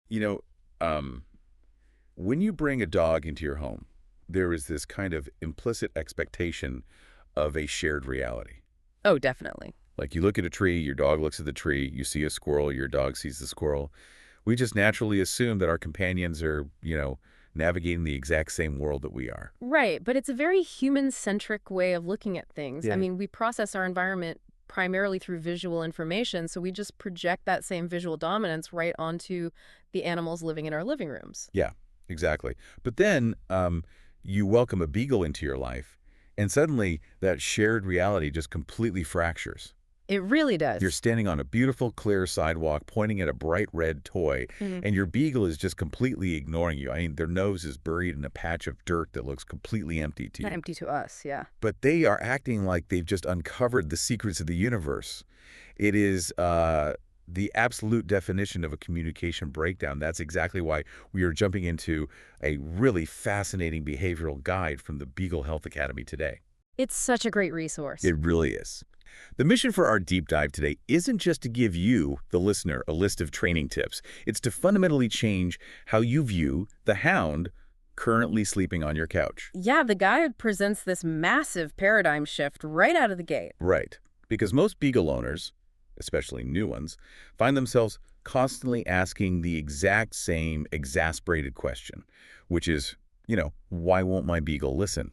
You know, um, when you bring a dog into your home, there is this kind of implicit expectation of a shared reality. Oh, definitely. Like you look at a tree, your dog looks at the tree, you see a squirrel, your dog sees the squirrel. We just naturally assume that our companions are, navigating the exact same world that we are. Right, but it's a very human-centric way of looking at things. I Yeah. mean, we process our environment primarily through visual information, so we just project that same visual dominance right onto the animals living in our living rooms. Yeah, exactly. But then you welcome a beagle into your life, and suddenly that shared reality just completely fractures. It really You're does. standing on a beautiful, clear sidewalk pointing at a bright red toy, Mhm. and your beagle is just completely ignoring you. I mean, their nose is buried in a patch of dirt that looks completely empty to Not you. empty to us, yeah. But they are acting like they've just uncovered the secrets of the universe. It is the absolute definition of a communication breakdown. That's exactly why we are jumping into a really fascinating behavioral guide from the Beagle Health Academy today. It's such a great resource. It really is. The mission for our deep dive today isn't just to give you, the listener, a list of training tips. It's to fundamentally change how you view the hound currently sleeping on your couch. Yeah, the guide presents this massive paradigm shift right out of the gate. Right. Because most beagle owners, especially new ones, find themselves constantly asking the exact same exasperated question, which is, why won't my beagle listen?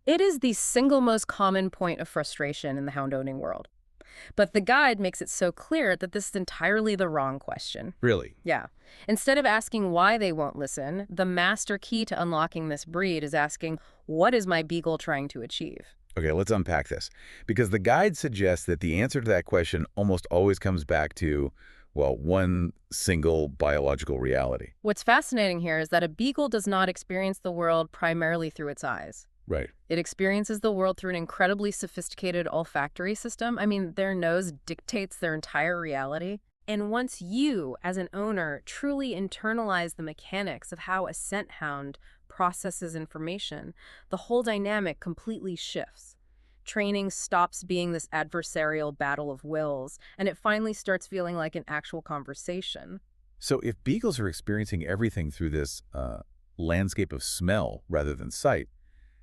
It is the single most common point of frustration in the hound owning world. But the guide makes it so clear that this is entirely the wrong question. Really? Yeah. Instead of asking why they won't listen, the master key to unlocking this breed is asking, what is my beagle trying to achieve? Okay, let's unpack this. Because the guide suggests that the answer to that question almost always comes back to, well, one single biological reality. What's fascinating here is that a beagle does not experience the world primarily through its eyes. Right. It experiences the world through an incredibly sophisticated olfactory system. I mean, their nose dictates their entire reality. And once you, as an owner, truly internalize the mechanics of how a scent hound processes information, the whole dynamic completely shifts. Training stops being this adversarial battle of wills, and it finally starts feeling like an actual conversation. So if beagles are experiencing everything through this landscape of smell rather than sight,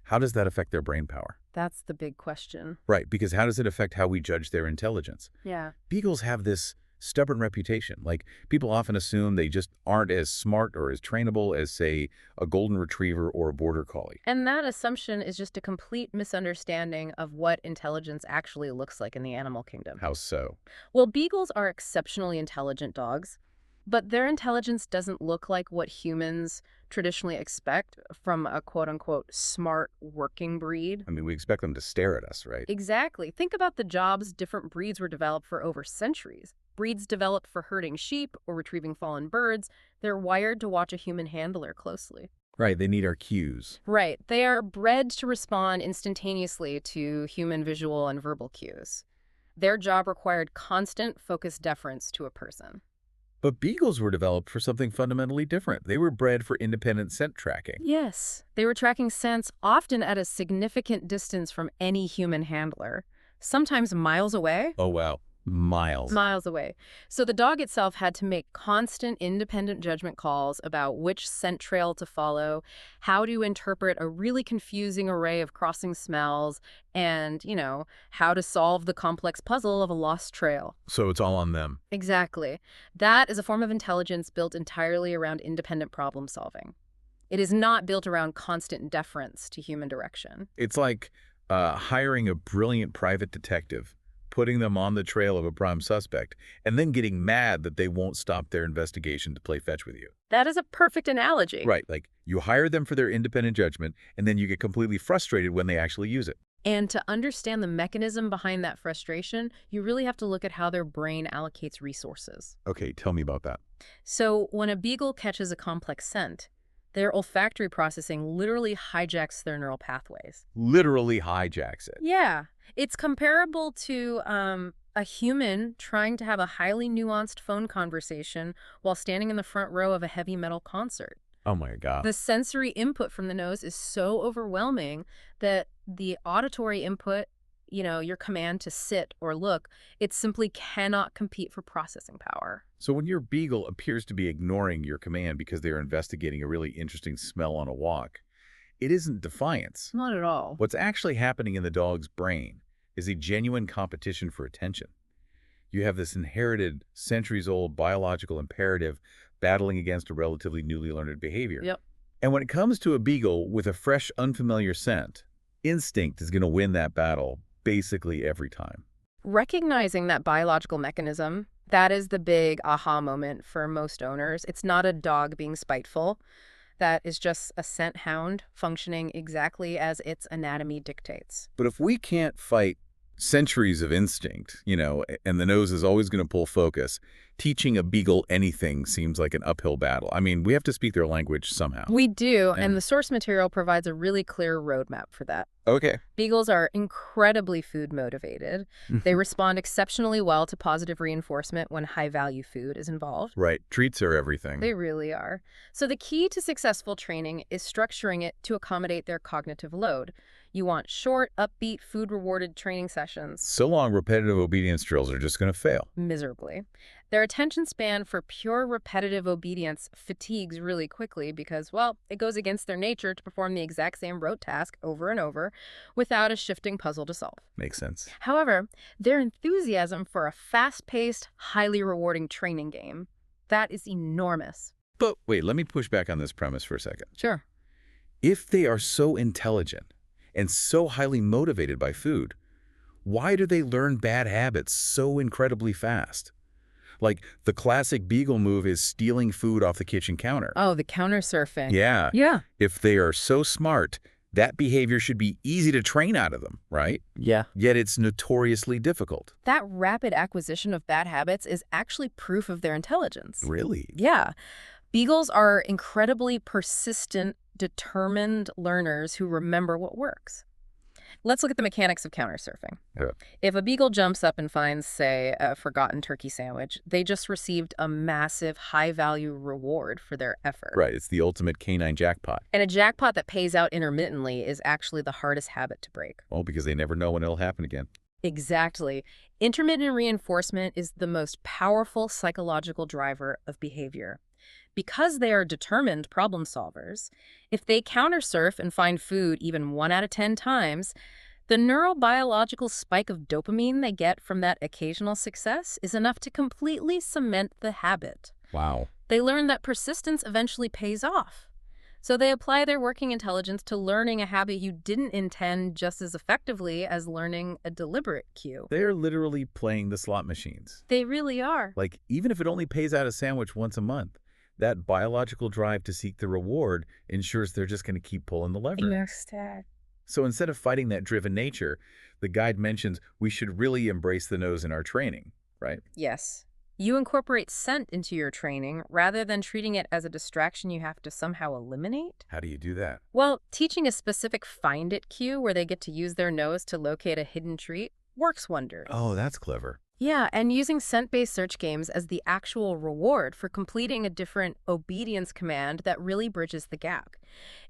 how does that affect their brain power? That's the big question. Right, because how does it affect how we judge their intelligence? Yeah. Beagles have this stubborn reputation. Like, people often assume they just aren't as smart or as trainable as, say, a golden retriever or a border collie. And that assumption is just a complete misunderstanding of what intelligence actually looks like in the animal kingdom. How so? Well, beagles are exceptionally intelligent dogs, but their intelligence doesn't look like what humans traditionally expect from a quote-unquote smart working breed. I mean, we expect them to stare at us, right? Exactly. Think about the jobs different breeds were developed for over centuries. Breeds developed for herding sheep or retrieving fallen birds, they're wired to watch a human handler closely. Right, they need our cues. Right. They are bred to respond instantaneously to human visual and verbal cues. Their job required constant, focused deference to a person. But beagles were developed for something fundamentally different. They were bred for independent scent tracking. Yes. They were tracking scents often at a significant distance from any human handler, sometimes miles away. Oh, wow. Miles. Miles away. So the dog itself had to make constant independent judgment calls about which scent trail to follow, how to interpret a really confusing array of crossing smells, and, how to solve the complex puzzle of a lost trail. So it's all on them. Exactly. That is a form of intelligence built entirely around independent problem solving. It is not built around constant deference to human direction. It's like hiring a brilliant private detective, putting them on the trail of a prime suspect, and then getting mad that they won't stop their investigation to play fetch with you. That is a perfect analogy. Right, like you hire them for their independent judgment, and then you get completely frustrated when they actually use it. And to understand the mechanism behind that frustration, you really have to look at how their brain allocates resources. Okay, tell me about that. So when a beagle catches a complex scent, their olfactory processing literally hijacks their neural pathways. Literally hijacks it. Yeah, it's comparable to a human trying to have a highly nuanced phone conversation while standing in the front row of a heavy metal concert. Oh my God. The sensory input from the nose is so overwhelming that the auditory input your command to sit or look, it simply cannot compete for processing power. So when your beagle appears to be ignoring your command because they're investigating a really interesting smell on a walk, it isn't defiance. Not at all. What's actually happening in the dog's brain is a genuine competition for attention. You have this inherited, centuries-old biological imperative battling against a relatively newly learned behavior. Yep. And when it comes to a beagle with a fresh, unfamiliar scent, instinct is going to win that battle basically every time. Recognizing that biological mechanism, that is the big aha moment for most owners. It's not a dog being spiteful. That is just a scent hound functioning exactly as its anatomy dictates. But if we can't fight centuries of instinct, and the nose is always going to pull focus, teaching a beagle anything seems like an uphill battle. I mean, we have to speak their language somehow. We do, and the source material provides a really clear roadmap for that. Okay. Beagles are incredibly food motivated. They respond exceptionally well to positive reinforcement when high-value food is involved. Right. Treats are everything. They really are. So the key to successful training is structuring it to accommodate their cognitive load. You want short, upbeat, food-rewarded training sessions. So long, repetitive obedience drills are just going to fail. Miserably. Their attention span for pure repetitive obedience fatigues really quickly because, well, it goes against their nature to perform the exact same rote task over and over without a shifting puzzle to solve. Makes sense. However, their enthusiasm for a fast-paced, highly rewarding training game, that is enormous. But wait, let me push back on this premise for a second. Sure. If they are so intelligent and so highly motivated by food, why do they learn bad habits so incredibly fast? Like, the classic beagle move is stealing food off the kitchen counter. Oh, the counter surfing. Yeah. Yeah. If they are so smart, that behavior should be easy to train out of them, right? Yeah. Yet it's notoriously difficult. That rapid acquisition of bad habits is actually proof of their intelligence. Really? Yeah. Beagles are incredibly persistent, determined learners who remember what works. Let's look at the mechanics of counter surfing. Yeah. If a beagle jumps up and finds, say, a forgotten turkey sandwich, they just received a massive high-value reward for their effort. Right. It's the ultimate canine jackpot. And a jackpot that pays out intermittently is actually the hardest habit to break. Well, because they never know when it'll happen again. Exactly. Intermittent reinforcement is the most powerful psychological driver of behavior. Because they are determined problem solvers, if they counter-surf and find food even 1 out of 10 times, the neurobiological spike of dopamine they get from that occasional success is enough to completely cement the habit. Wow. They learn that persistence eventually pays off. So they apply their working intelligence to learning a habit you didn't intend just as effectively as learning a deliberate cue. They're literally playing the slot machines. They really are. Like, even if it only pays out a sandwich once a month, that biological drive to seek the reward ensures they're just going to keep pulling the lever. Yes, Dad. So instead of fighting that driven nature, the guide mentions we should really embrace the nose in our training, right? Yes. You incorporate scent into your training rather than treating it as a distraction you have to somehow eliminate. How do you do that? Well, teaching a specific find it cue where they get to use their nose to locate a hidden treat works wonders. Oh, that's clever. Yeah, and using scent-based search games as the actual reward for completing a different obedience command that really bridges the gap.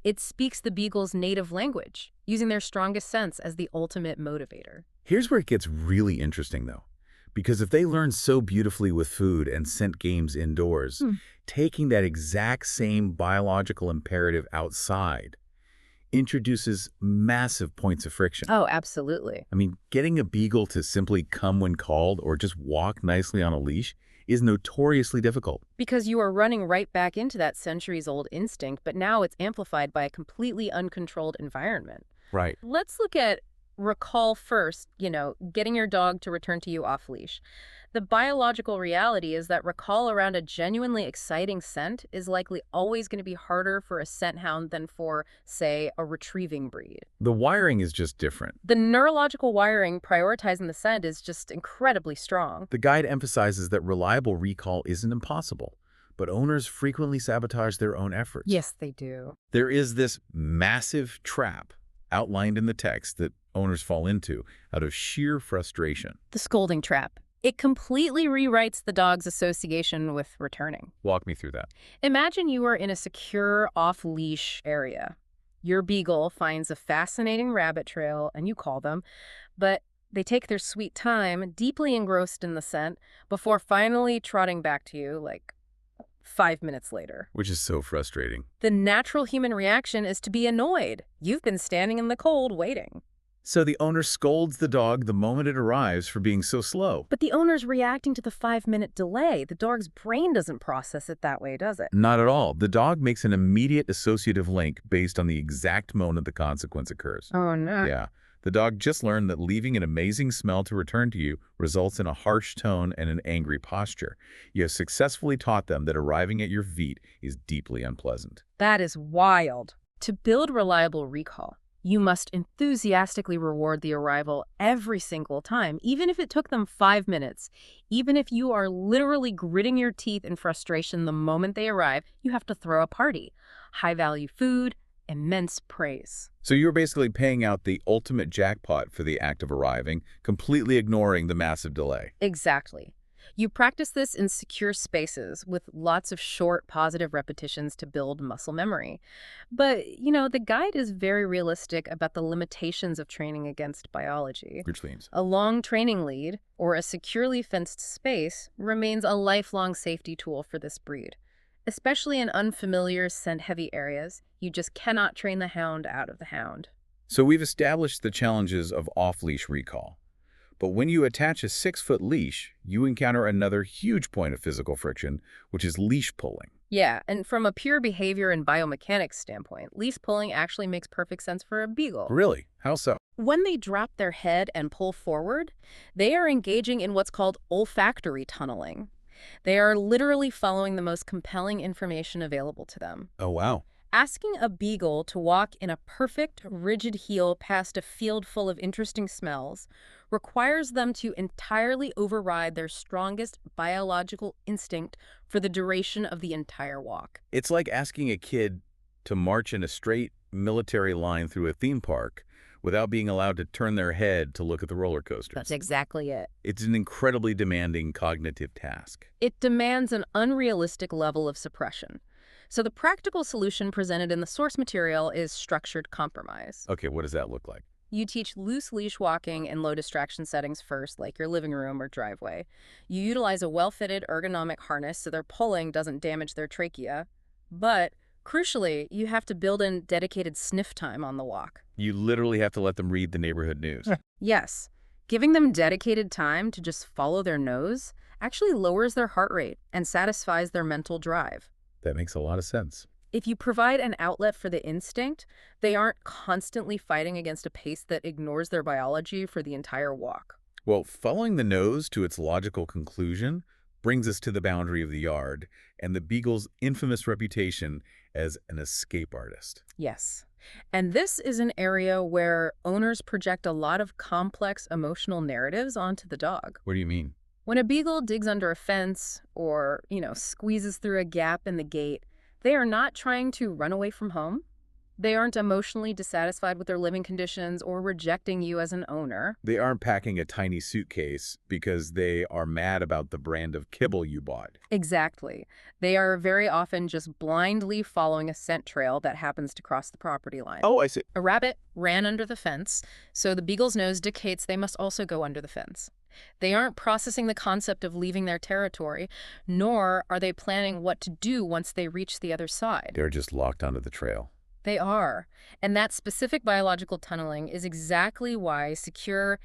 It speaks the beagle's native language, using their strongest sense as the ultimate motivator. Here's where it gets really interesting, though. Because if they learn so beautifully with food and scent games indoors, taking that exact same biological imperative outside introduces massive points of friction. Oh, absolutely. I mean, getting a beagle to simply come when called or just walk nicely on a leash is notoriously difficult. Because you are running right back into that centuries-old instinct, but now it's amplified by a completely uncontrolled environment. Right. Let's look at recall first, getting your dog to return to you off-leash. The biological reality is that recall around a genuinely exciting scent is likely always going to be harder for a scent hound than for, say, a retrieving breed. The wiring is just different. The neurological wiring prioritizing the scent is just incredibly strong. The guide emphasizes that reliable recall isn't impossible, but owners frequently sabotage their own efforts. Yes, they do. There is this massive trap outlined in the text that owners fall into out of sheer frustration. The scolding trap. It completely rewrites the dog's association with returning. Walk me through that. Imagine you are in a secure, off-leash area. Your beagle finds a fascinating rabbit trail and you call them, but They take their sweet time, deeply engrossed in the scent, before finally trotting back to you, like 5 minutes later. Which is so frustrating. The natural human reaction is to be annoyed. You've been standing in the cold waiting. So the owner scolds the dog the moment it arrives for being so slow. But the owner's reacting to the 5-minute delay. The dog's brain doesn't process it that way, does it? Not at all. The dog makes an immediate associative link based on the exact moment the consequence occurs. Oh, no. Yeah. The dog just learned that leaving an amazing smell to return to you results in a harsh tone and an angry posture. You have successfully taught them that arriving at your feet is deeply unpleasant. That is wild. To build reliable recall, you must enthusiastically reward the arrival every single time, even if it took them 5 minutes. Even if you are literally gritting your teeth in frustration the moment they arrive, you have to throw a party. High-value food, immense praise. So you're basically paying out the ultimate jackpot for the act of arriving, completely ignoring the massive delay. Exactly. You practice this in secure spaces with lots of short, positive repetitions to build muscle memory. But, the guide is very realistic about the limitations of training against biology. Which means? A long training lead, or a securely fenced space, remains a lifelong safety tool for this breed. Especially in unfamiliar, scent-heavy areas, you just cannot train the hound out of the hound. So we've established the challenges of off-leash recall. But when you attach a 6-foot leash, you encounter another huge point of physical friction, which is leash pulling. Yeah, and from a pure behavior and biomechanics standpoint, leash pulling actually makes perfect sense for a beagle. Really? How so? When they drop their head and pull forward, they are engaging in what's called olfactory tunneling. They are literally following the most compelling information available to them. Oh, wow. Asking a beagle to walk in a perfect, rigid heel past a field full of interesting smells requires them to entirely override their strongest biological instinct for the duration of the entire walk. It's like asking a kid to march in a straight military line through a theme park without being allowed to turn their head to look at the roller coasters. That's exactly it. It's an incredibly demanding cognitive task. It demands an unrealistic level of suppression. So the practical solution presented in the source material is structured compromise. Okay, what does that look like? You teach loose leash walking in low distraction settings first, like your living room or driveway. You utilize a well-fitted ergonomic harness so their pulling doesn't damage their trachea. But, crucially, you have to build in dedicated sniff time on the walk. You literally have to let them read the neighborhood news. Yes. Giving them dedicated time to just follow their nose actually lowers their heart rate and satisfies their mental drive. That makes a lot of sense. If you provide an outlet for the instinct, they aren't constantly fighting against a pace that ignores their biology for the entire walk. Well, following the nose to its logical conclusion brings us to the boundary of the yard and the Beagle's infamous reputation as an escape artist. Yes. And this is an area where owners project a lot of complex emotional narratives onto the dog. What do you mean? When a beagle digs under a fence or, squeezes through a gap in the gate, they are not trying to run away from home. They aren't emotionally dissatisfied with their living conditions or rejecting you as an owner. They aren't packing a tiny suitcase because they are mad about the brand of kibble you bought. Exactly. They are very often just blindly following a scent trail that happens to cross the property line. Oh, I see. A rabbit ran under the fence, so the beagle's nose dictates they must also go under the fence. They aren't processing the concept of leaving their territory, nor are they planning what to do once they reach the other side. They're just locked onto the trail. They are. And that specific biological tunneling is exactly why secure,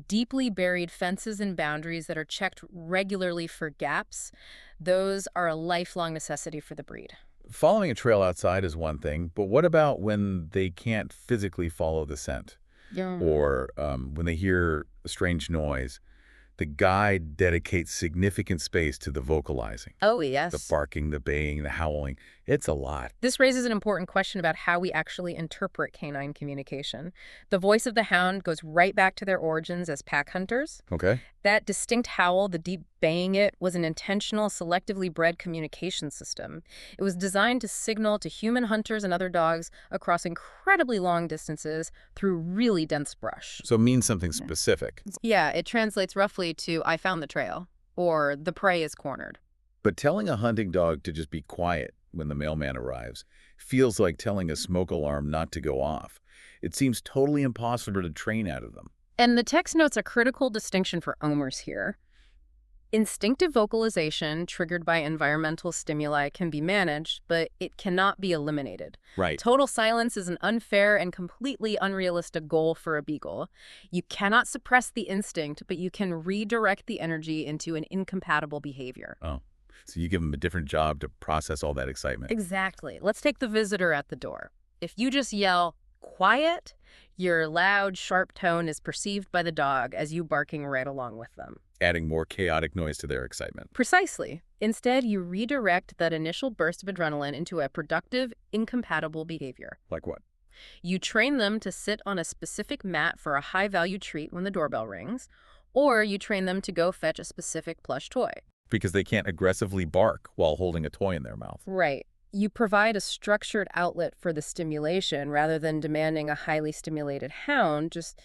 deeply buried fences and boundaries that are checked regularly for gaps, those are a lifelong necessity for the breed. Following a trail outside is one thing, but what about when they can't physically follow the scent? Yeah. Or when they hear a strange noise? The guide dedicates significant space to the vocalizing. Oh, yes. The barking, the baying, the howling. It's a lot. This raises an important question about how we actually interpret canine communication. The voice of the hound goes right back to their origins as pack hunters. Okay. That distinct howl, the deep baying it, was an intentional, selectively bred communication system. It was designed to signal to human hunters and other dogs across incredibly long distances through really dense brush. So it means something specific. Yeah, it translates roughly to "I found the trail" or "the prey is cornered." But telling a hunting dog to just be quiet when the mailman arrives feels like telling a smoke alarm not to go off. It seems totally impossible to train out of them. And the text notes a critical distinction for owners here. Instinctive vocalization triggered by environmental stimuli can be managed, but it cannot be eliminated. Right. Total silence is an unfair and completely unrealistic goal for a beagle. You cannot suppress the instinct, but you can redirect the energy into an incompatible behavior. Oh, so you give them a different job to process all that excitement. Exactly. Let's take the visitor at the door. If you just yell, "Quiet," your loud, sharp tone is perceived by the dog as you barking right along with them. Adding more chaotic noise to their excitement. Precisely. Instead, you redirect that initial burst of adrenaline into a productive, incompatible behavior. Like what? You train them to sit on a specific mat for a high-value treat when the doorbell rings, or you train them to go fetch a specific plush toy. Because they can't aggressively bark while holding a toy in their mouth. Right. You provide a structured outlet for the stimulation rather than demanding a highly stimulated hound just,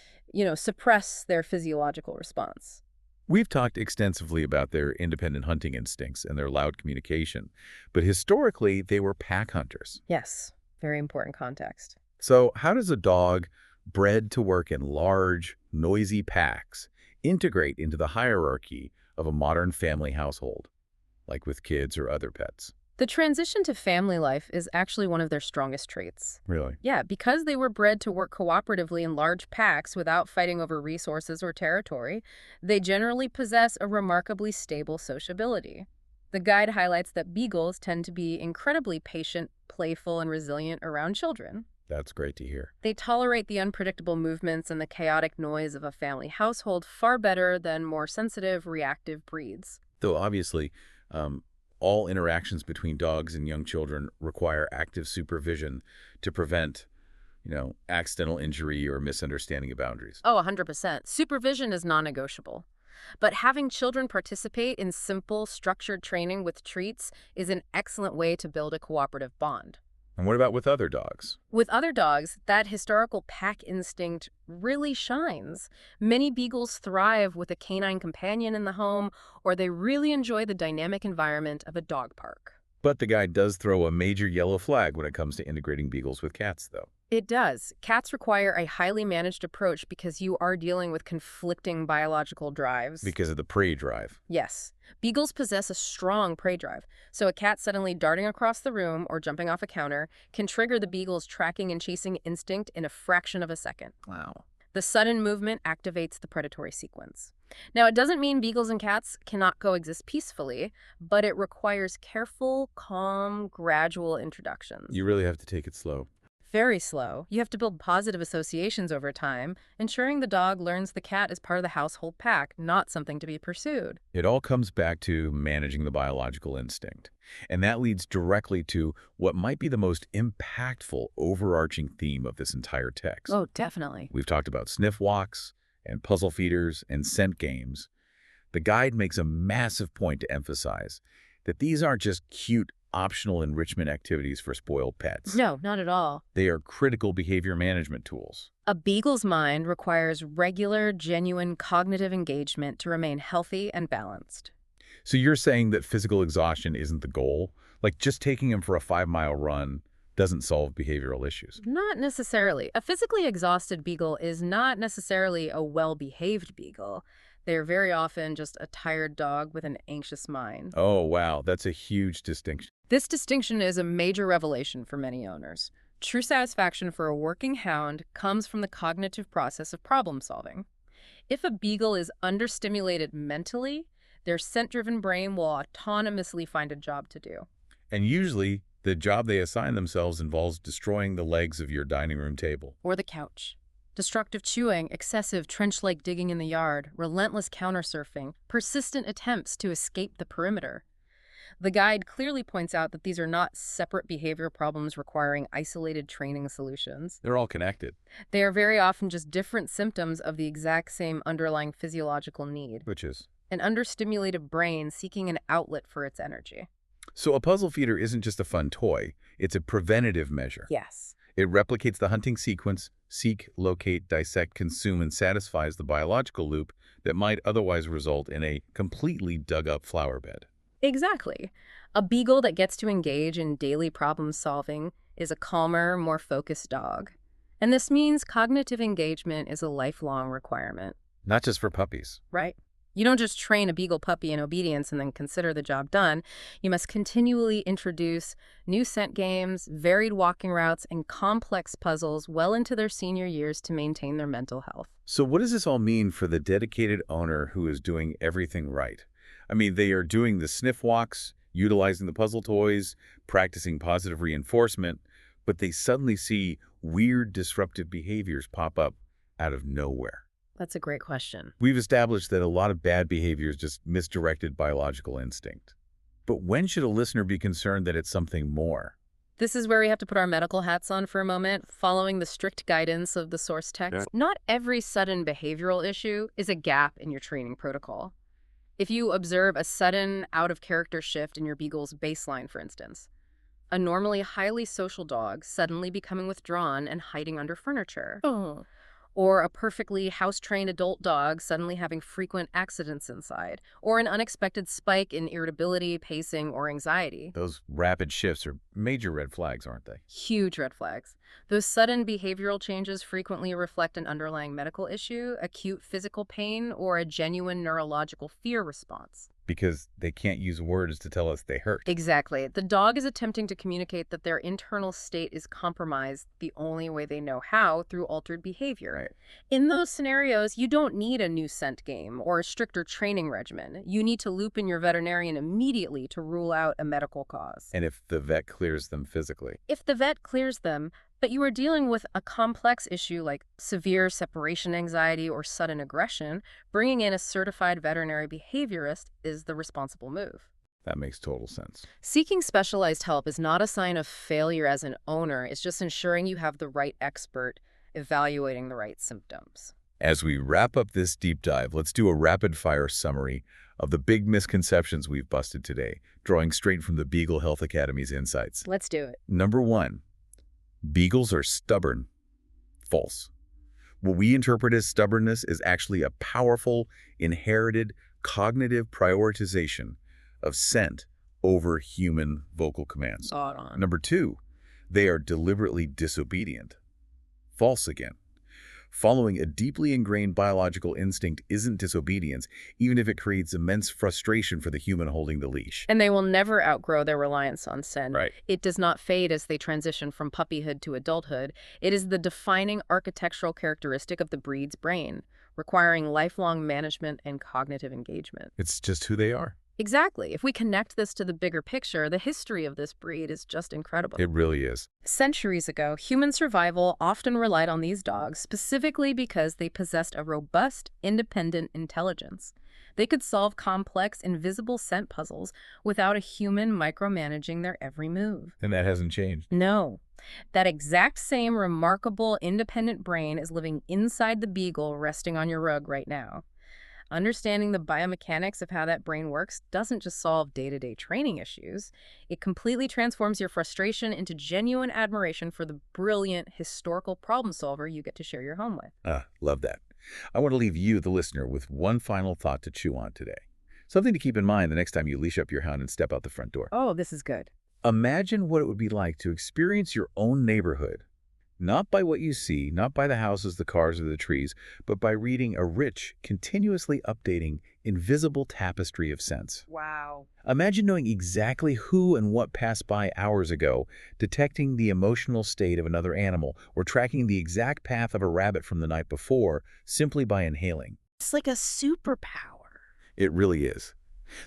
suppress their physiological response. We've talked extensively about their independent hunting instincts and their loud communication, but historically they were pack hunters. Yes, very important context. So how does a dog bred to work in large, noisy packs integrate into the hierarchy of a modern family household, like with kids or other pets? The transition to family life is actually one of their strongest traits. Really? Yeah, because they were bred to work cooperatively in large packs without fighting over resources or territory, they generally possess a remarkably stable sociability. The guide highlights that beagles tend to be incredibly patient, playful, and resilient around children. That's great to hear. They tolerate the unpredictable movements and the chaotic noise of a family household far better than more sensitive, reactive breeds. Though obviously, all interactions between dogs and young children require active supervision to prevent, accidental injury or misunderstanding of boundaries. Oh, 100%. Supervision is non-negotiable. But having children participate in simple, structured training with treats is an excellent way to build a cooperative bond. And what about with other dogs? With other dogs, that historical pack instinct really shines. Many beagles thrive with a canine companion in the home, or they really enjoy the dynamic environment of a dog park. But the guide does throw a major yellow flag when it comes to integrating beagles with cats, though. It does. Cats require a highly managed approach because you are dealing with conflicting biological drives. Because of the prey drive. Yes. Beagles possess a strong prey drive, so a cat suddenly darting across the room or jumping off a counter can trigger the beagle's tracking and chasing instinct in a fraction of a second. Wow. The sudden movement activates the predatory sequence. Now, it doesn't mean beagles and cats cannot coexist peacefully, but it requires careful, calm, gradual introductions. You really have to take it slow. Very slow. You have to build positive associations over time, ensuring the dog learns the cat is part of the household pack, not something to be pursued. It all comes back to managing the biological instinct. And that leads directly to what might be the most impactful overarching theme of this entire text. Oh, definitely. We've talked about sniff walks and puzzle feeders and scent games. The guide makes a massive point to emphasize that these aren't just cute, optional enrichment activities for spoiled pets. No, not at all. They are critical behavior management tools. A beagle's mind requires regular, genuine cognitive engagement to remain healthy and balanced. So you're saying that physical exhaustion isn't the goal? Like just taking him for a 5-mile run doesn't solve behavioral issues? Not necessarily. A physically exhausted beagle is not necessarily a well-behaved beagle. They're very often just a tired dog with an anxious mind. Oh, wow. That's a huge distinction. This distinction is a major revelation for many owners. True satisfaction for a working hound comes from the cognitive process of problem solving. If a beagle is understimulated mentally, their scent-driven brain will autonomously find a job to do. And usually, the job they assign themselves involves destroying the legs of your dining room table. Or the couch. Destructive chewing, excessive trench-like digging in the yard, relentless countersurfing, persistent attempts to escape the perimeter. The guide clearly points out that these are not separate behavior problems requiring isolated training solutions. They're all connected. They are very often just different symptoms of the exact same underlying physiological need. Which is? An understimulated brain seeking an outlet for its energy. So a puzzle feeder isn't just a fun toy. It's a preventative measure. Yes. It replicates the hunting sequence: seek, locate, dissect, consume, and satisfies the biological loop that might otherwise result in a completely dug-up flower bed. Exactly. A beagle that gets to engage in daily problem solving is a calmer, more focused dog. And this means cognitive engagement is a lifelong requirement. Not just for puppies. Right. You don't just train a beagle puppy in obedience and then consider the job done. You must continually introduce new scent games, varied walking routes, and complex puzzles well into their senior years to maintain their mental health. So what does this all mean for the dedicated owner who is doing everything right? I mean, they are doing the sniff walks, utilizing the puzzle toys, practicing positive reinforcement, but they suddenly see weird disruptive behaviors pop up out of nowhere. That's a great question. We've established that a lot of bad behavior is just misdirected biological instinct. But when should a listener be concerned that it's something more? This is where we have to put our medical hats on for a moment, following the strict guidance of the source text. Yeah. Not every sudden behavioral issue is a gap in your training protocol. If you observe a sudden out-of-character shift in your beagle's baseline, for instance, a normally highly social dog suddenly becoming withdrawn and hiding under furniture, or a perfectly house-trained adult dog suddenly having frequent accidents inside, or an unexpected spike in irritability, pacing, or anxiety. Those rapid shifts are major red flags, aren't they? Huge red flags. Those sudden behavioral changes frequently reflect an underlying medical issue, acute physical pain, or a genuine neurological fear response. Because they can't use words to tell us they hurt. Exactly. The dog is attempting to communicate that their internal state is compromised the only way they know how, through altered behavior. Right. In those scenarios, you don't need a new scent game or a stricter training regimen. You need to loop in your veterinarian immediately to rule out a medical cause. And if the vet clears them physically. If the vet clears them, but you are dealing with a complex issue like severe separation anxiety or sudden aggression, bringing in a certified veterinary behaviorist is the responsible move. That makes total sense. Seeking specialized help is not a sign of failure as an owner. It's just ensuring you have the right expert evaluating the right symptoms. As we wrap up this deep dive, let's do a rapid-fire summary of the big misconceptions we've busted today, drawing straight from the Beagle Health Academy's insights. Let's do it. Number 1. Beagles are stubborn. False. What we interpret as stubbornness is actually a powerful, inherited, cognitive prioritization of scent over human vocal commands. Spot on. Number 2, they are deliberately disobedient. False again. Following a deeply ingrained biological instinct isn't disobedience, even if it creates immense frustration for the human holding the leash. And they will never outgrow their reliance on scent. Right. It does not fade as they transition from puppyhood to adulthood. It is the defining architectural characteristic of the breed's brain, requiring lifelong management and cognitive engagement. It's just who they are. Exactly. If we connect this to the bigger picture, the history of this breed is just incredible. It really is. Centuries ago, human survival often relied on these dogs, specifically because they possessed a robust, independent intelligence. They could solve complex, invisible scent puzzles without a human micromanaging their every move. And that hasn't changed. No. That exact same remarkable, independent brain is living inside the beagle resting on your rug right now. Understanding the biomechanics of how that brain works doesn't just solve day-to-day training issues. It completely transforms your frustration into genuine admiration for the brilliant historical problem solver you get to share your home with. Love that. I want to leave you, the listener, with one final thought to chew on today. Something to keep in mind the next time you leash up your hound and step out the front door. Oh, this is good. Imagine what it would be like to experience your own neighborhood. Not by what you see, not by the houses, the cars, or the trees, but by reading a rich, continuously updating, invisible tapestry of scents. Wow. Imagine knowing exactly who and what passed by hours ago, detecting the emotional state of another animal, or tracking the exact path of a rabbit from the night before simply by inhaling. It's like a superpower. It really is.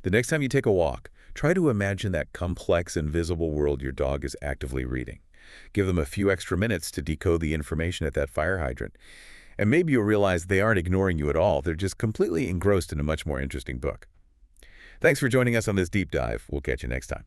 The next time you take a walk, try to imagine that complex, invisible world your dog is actively reading. Give them a few extra minutes to decode the information at that fire hydrant. And maybe you'll realize they aren't ignoring you at all. They're just completely engrossed in a much more interesting book. Thanks for joining us on this deep dive. We'll catch you next time.